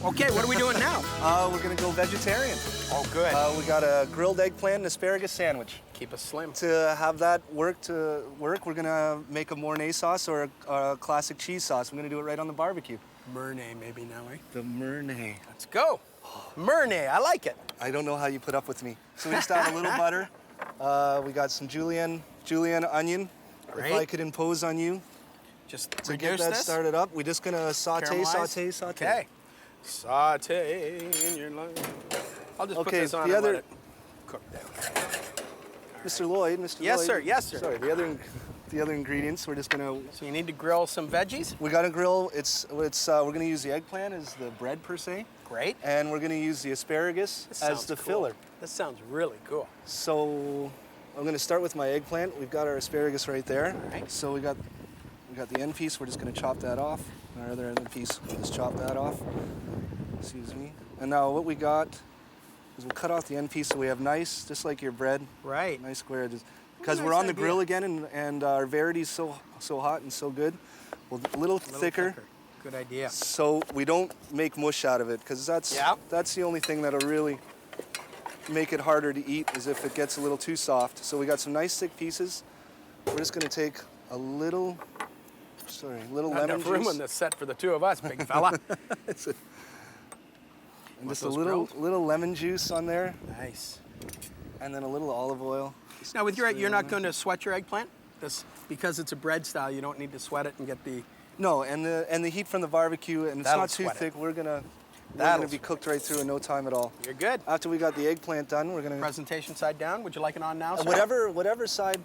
Okay, what are we doing now? We're gonna go vegetarian. Oh, good. We got a grilled eggplant and asparagus sandwich. Keep us slim. To have that work, we're gonna make a Mornay sauce or a classic cheese sauce. We're gonna do it right on the barbecue. Murnay maybe now, eh? The Mornay. Let's go. Murnay, I like it. I don't know how you put up with me. So we just add a little butter. We got some Julienne onion. Great. If I could impose on you. Just to reduce get that this. started up, we're just gonna saute. Okay. Saute in your life. I'll just put this on and let it cook down. Mr. Lloyd, Yes, sir. Yes, sir. Sorry, the other ingredients, we're just gonna. So you need to grill some veggies? We gotta grill. We're gonna use the eggplant as the bread per se. Great. And we're gonna use the asparagus as the filler. This sounds really cool. So I'm gonna start with my eggplant. We've got our asparagus right there. All right. So we got the end piece. We're just gonna chop that off. Our other end piece, we'll just chop that off. Excuse me. And now what we got is we'll cut off the end piece so we have nice, just like your bread. Right. Nice square. Because we're on the grill again and our verity's so hot and so good. Well, a little thicker. Good idea. So we don't make mush out of it, because that's the only thing that'll really make it harder to eat, is if it gets a little too soft. So we got some nice thick pieces. We're just going to take a little lemon enough room on this set for the two of us, big fella. And just a little lemon juice on there. Nice. And then a little olive oil. Now, with you're not going to sweat your eggplant? Because it's a bread style, you don't need to sweat it and get the... No, and the heat from the barbecue, and it's not too thick. We're gonna be cooked right through in no time at all. You're good. After we got the eggplant done, we're gonna... Presentation side down. Would you like it on now, sir? Whatever side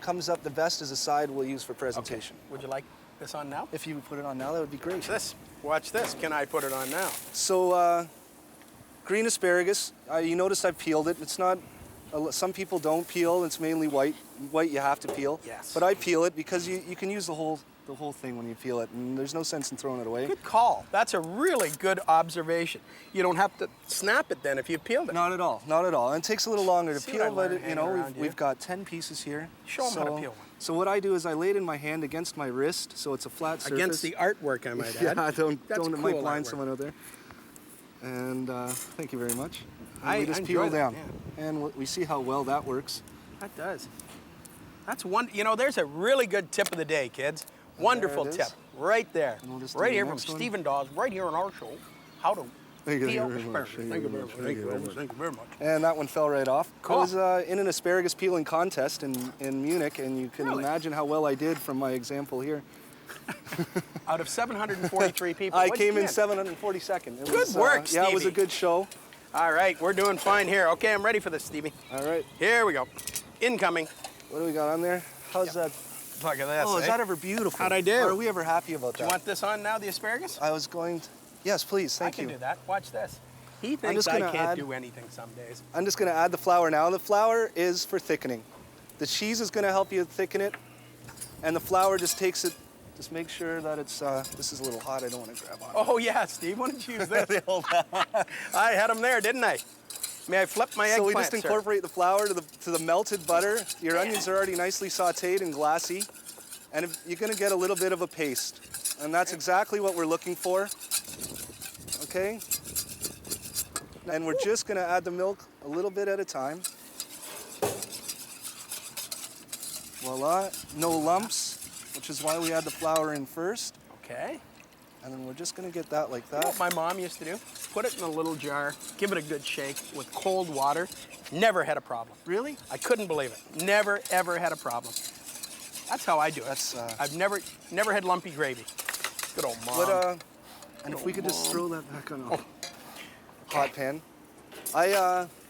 comes up the best is a side we'll use for presentation. Okay. Would you like this on now? If you put it on now, that would be great. Watch this. Can I put it on now? So, green asparagus. You notice I've peeled it. It's not... Some people don't peel. It's mainly white. White you have to peel. Yes. But I peel it because you can use the whole thing when you peel it, and there's no sense in throwing it away. Good call. That's a really good observation. You don't have to snap it then if you peeled it. Not at all. Not at all. And it takes a little longer to peel, but we've got 10 pieces here. Show them how to peel one. So what I do is I lay it in my hand against my wrist, so it's a flat surface. Against the artwork, I might add. Yeah, don't cool might blind someone out there. And thank you very much. And we just peel down, and we see how well that works. That does. That's one. You know, there's a really good tip of the day, kids. Wonderful tip, right there, right here from Stephen Daws, right here on our show. How to peel asparagus. Thank you very much. And that one fell right off. Cool. I was in an asparagus peeling contest in Munich, and you can imagine how well I did from my example here. Out of 743 people, I came in 742nd. Good work, Stevie. Yeah, it was a good show. All right, we're doing fine here. Okay, I'm ready for this, Stevie. All right. Here we go. Incoming. What do we got on there? How's that? Look at this. Oh, is that ever beautiful? How'd I do? Are we ever happy about that? Do you want this on now, the asparagus? I was going to... Yes, please, thank you. I can do that. Watch this. He thinks I can't do anything some days. I'm just going to add the flour now. The flour is for thickening. The cheese is going to help you thicken it, and the flour just takes it. Just make sure that it's, this is a little hot, I don't want to grab on. Oh yeah, Steve, why don't you use this? I had them there, didn't I? May I flip my eggplant, So we just incorporate the flour to the melted butter. Your onions are already nicely sauteed and glassy. And you're gonna get a little bit of a paste. And that's exactly what we're looking for, okay? And we're just gonna add the milk a little bit at a time. Voila, no lumps, which is why we add the flour in first. Okay. And then we're just gonna get that like that. You know what my mom used to do? Put it in a little jar, give it a good shake with cold water. Never had a problem. Really? I couldn't believe it. Never, ever had a problem. That's how I do it. I've never had lumpy gravy. Good old mom. And if we could just throw that back on a hot pan.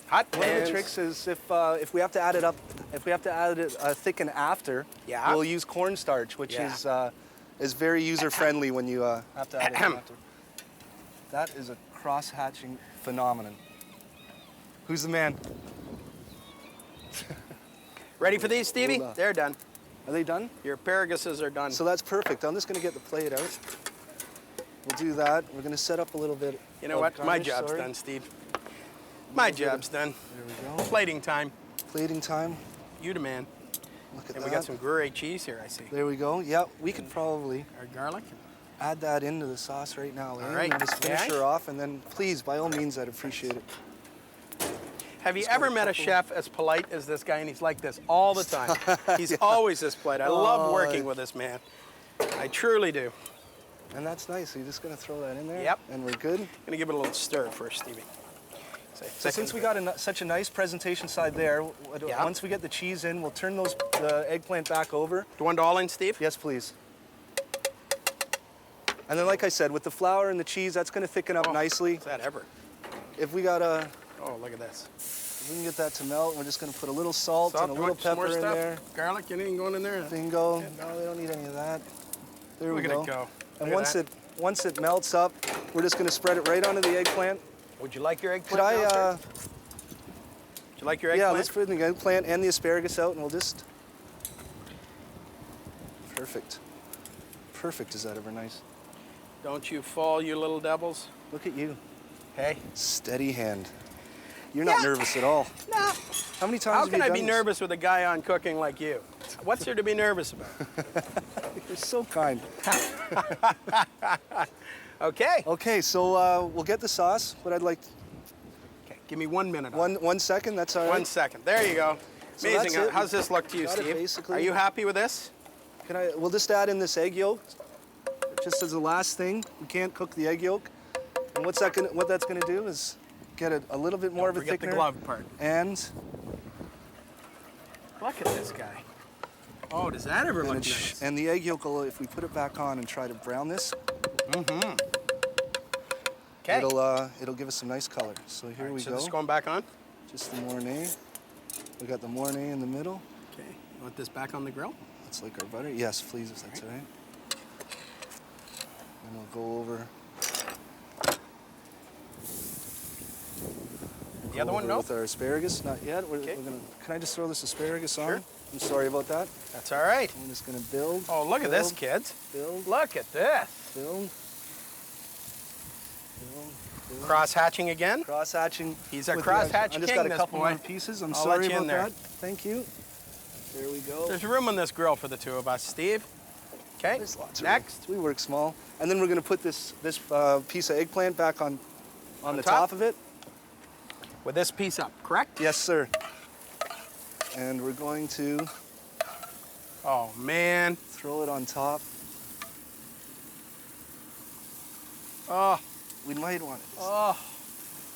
Hot One of the tricks is if we have to add it up, if we have to add it thicken after, we'll use cornstarch, which is very user-friendly when you have to add it after. That is a cross-hatching phenomenon. Who's the man? Ready for these, Stevie? They're done. Are they done? Your asparaguses are done. So that's perfect. I'm just going to get the plate out. We'll do that. We're going to set up a little bit. You know what? My job's done, Steve. My job's done. There we go. Plating time. Plating time. You the man. Look at that. And we got some Gruyere cheese here, I see. There we go. Yeah, we could probably. Our garlic. add that into the sauce right now. All right. We'll just finish her off, and then please, by all means, I'd appreciate it. Have you ever met a chef as polite as this guy? And he's like this all the time. He's always this polite. I love working with this man. I truly do. And that's nice. So you're just going to throw that in there? Yep. And we're good? I'm going to give it a little stir first, Stevie. So since we got such a nice presentation side there, once we get the cheese in, we'll turn the eggplant back over. Do you want it all in, Steve? Yes, please. And then, like I said, with the flour and the cheese, that's going to thicken up nicely. Is that ever? If we got a... Oh, look at this. If we can get that to melt, we're just going to put a little salt and a little pepper in there. Garlic, anything going in there? Bingo. No, they don't need any of that. There we go. Look at it go. And once it melts up, we're just going to spread it right onto the eggplant. Would you like your eggplant? Would you like your eggplant? Yeah, let's put the eggplant and the asparagus out, and we'll just... Perfect. Perfect. Is that ever nice? Don't you fall, you little devils. Look at you. Hey. Steady hand. You're not nervous at all. No. How many times have you done this? How can I be nervous with a guy on cooking like you? What's there to be nervous about? You're so kind. Okay. Okay, so we'll get the sauce, but I'd like... Okay, give me 1 minute. 1 second, that's all right. 1 second. There you go. So amazing. How's this look to you, Steve? Are you happy with this? We'll just add in this egg yolk, just as the last thing. We can't cook the egg yolk. And what that's gonna do is get a little bit more of a thickener. Forget the glove part. And look at this guy. Oh, does that ever look nice? And the egg yolk, if we put it back on and try to brown this, okay. It'll give us some nice color. So here we go. So this is going back on? Just the Mornay. We got the Mornay in the middle. Okay. You want this back on the grill? It's like our butter. Yes, please, if that's all right. And we'll go over. The other one, no? With our asparagus, not yet. We're gonna. Can I just throw this asparagus on? Sure. I'm sorry about that. That's all right. I'm just gonna build. Oh, look at this, kids. Build. Look at this. Build. Cross hatching again? Cross hatching. He's a cross hatch king, I just got a this couple boy. more pieces. I'm I'll sorry let you in about there. that. Thank you. There we go. There's room on this grill for the two of us, Steve. Okay. There's lots of Next. room. We work small, and then we're gonna put this piece of eggplant back on the top? top of it. With this piece up, correct? Yes, sir. And we're going to Oh, man. throw it on top. Oh. We might want it. Oh.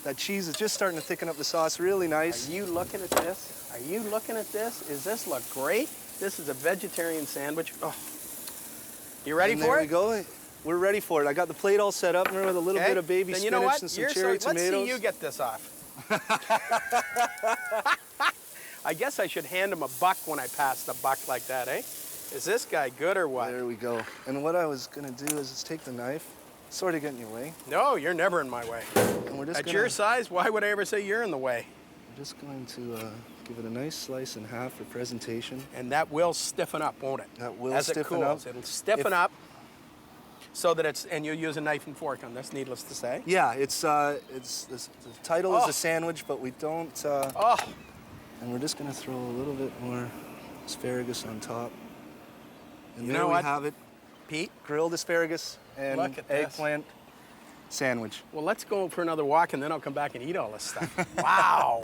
That cheese is just starting to thicken up the sauce really nice. Are you looking at this? Are you looking at this? Does this look great? This is a vegetarian sandwich. Oh. You ready for it? There we go. We're ready for it. I got the plate all set up with a little bit of baby then spinach you know what? and some cherry tomatoes. Let's see you get this off. I guess I should hand him a buck when I pass the buck like that, eh? Is this guy good or what? There we go. And what I was gonna do is just take the knife, sort of get in your way. No, you're never in my way. And we're just At your size, why would I ever say you're in the way? I'm just going to give it a nice slice in half for presentation. And that will stiffen up, won't it? That will As stiffen it cools, up. it'll stiffen up so that it's, and you'll use a knife and fork on this, needless to say. Yeah, the title is a sandwich, but we don't. And we're just gonna throw a little bit more asparagus on top. And you there know we what? have it. Pete? Grilled asparagus and Look at this. eggplant sandwich. Well, let's go for another walk and then I'll come back and eat all this stuff. Wow.